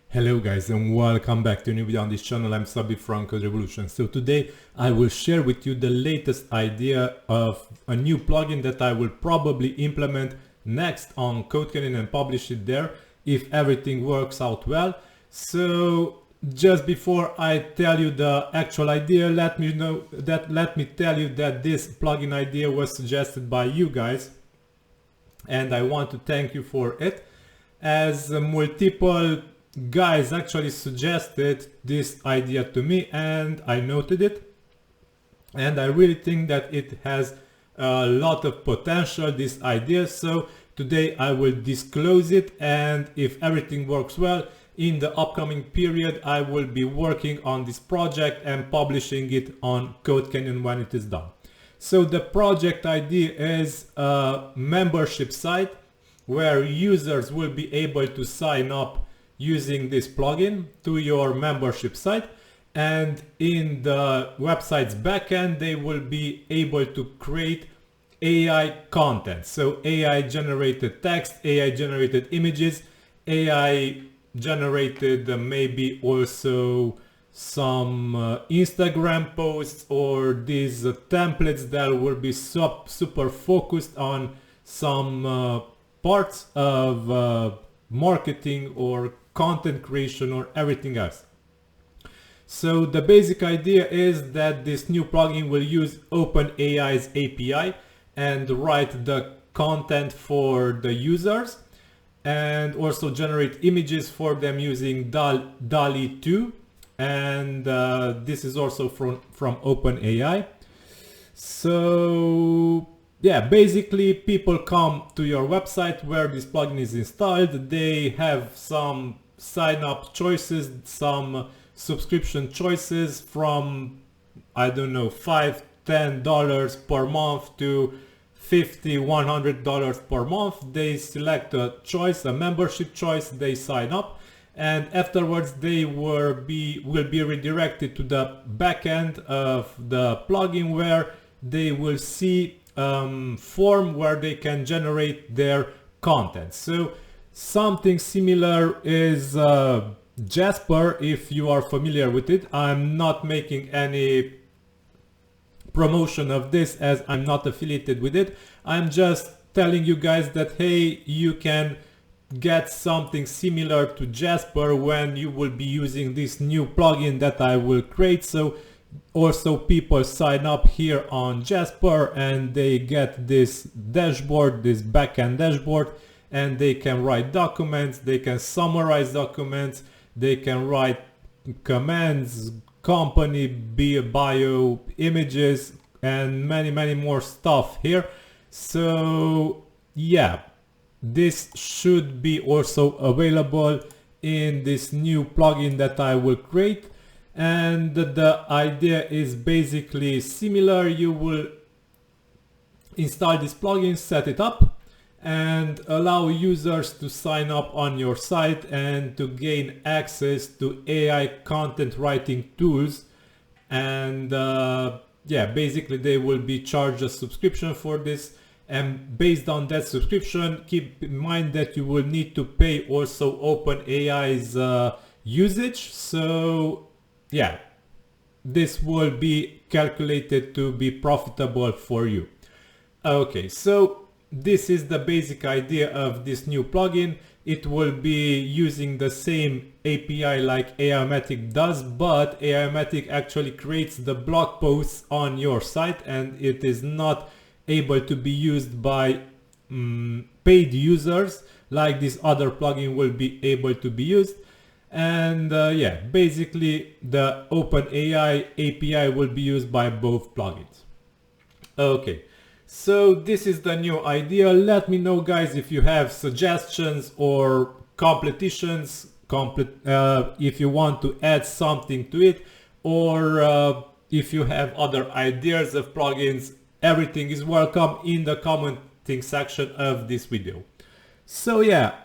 Hello guys and welcome back to a new video on this channel. I'm Szabi from CodeRevolution. So today I will share with you the latest idea of a new plugin that I will probably implement next on CodeCanyon and publish it there if everything works out well. So just before I tell you the actual idea, let me tell you that this plugin idea was suggested by you guys and I want to thank you for it, as multiple guys actually suggested this idea to me and I noted it, and I really think that it has a lot of potential, this idea. So today I will disclose it, and if everything works well, in the upcoming period I will be working on this project and publishing it on CodeCanyon when it is done. So the project idea is a membership site where users will be able to sign up using this plugin to your membership site, and in the website's backend they will be able to create AI content. So AI generated text, AI generated images, AI generated maybe also some Instagram posts, or these templates that will be super focused on some parts of marketing or content creation or everything else. So the basic idea is that this new plugin will use OpenAI's API and write the content for the users, and also generate images for them using DALL-E 2, and this is also from OpenAI. So yeah, basically people come to your website where this plugin is installed. They have some sign up choices, some subscription choices from, I don't know, $5–10 per month to $50–100 per month. They select a choice, a membership choice, they sign up, and afterwards they will be redirected to the backend of the plugin where they will see form where they can generate their content. So something similar is Jasper, if you are familiar with it. I'm not making any promotion of this as I'm not affiliated with it. I'm just telling you guys that hey, you can get something similar to Jasper when you will be using this new plugin that I will create. So also people sign up here on Jasper and they get this dashboard, this backend dashboard, and they can write documents, they can summarize documents, they can write commands, company bio, images, and many more stuff here. So yeah, this should be also available in this new plugin that I will create. And the idea is basically similar. You will install this plugin, set it up, and allow users to sign up on your site and to gain access to AI content writing tools. And yeah, basically they will be charged a subscription for this, and based on that subscription, keep in mind that you will need to pay also OpenAI's usage. So yeah, this will be calculated to be profitable for you. Okay, so this is the basic idea of this new plugin. It will be using the same API like Aiomatic does, but Aiomatic actually creates the blog posts on your site, and it is not able to be used by paid users like this other plugin will be able to be used. And yeah, basically the OpenAI API will be used by both plugins. Okay, so this is the new idea. Let me know guys if you have suggestions or competitions, if you want to add something to it, or if you have other ideas of plugins. Everything is welcome in the commenting section of this video. So yeah,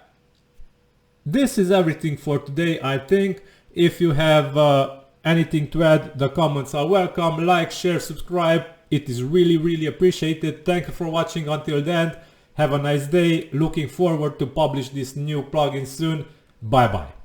this is everything for today. I think if you have anything to add, the comments are welcome. Like, share, subscribe. It is really appreciated. Thank you for watching until then. Have a nice day. Looking forward to publish this new plugin soon. Bye bye.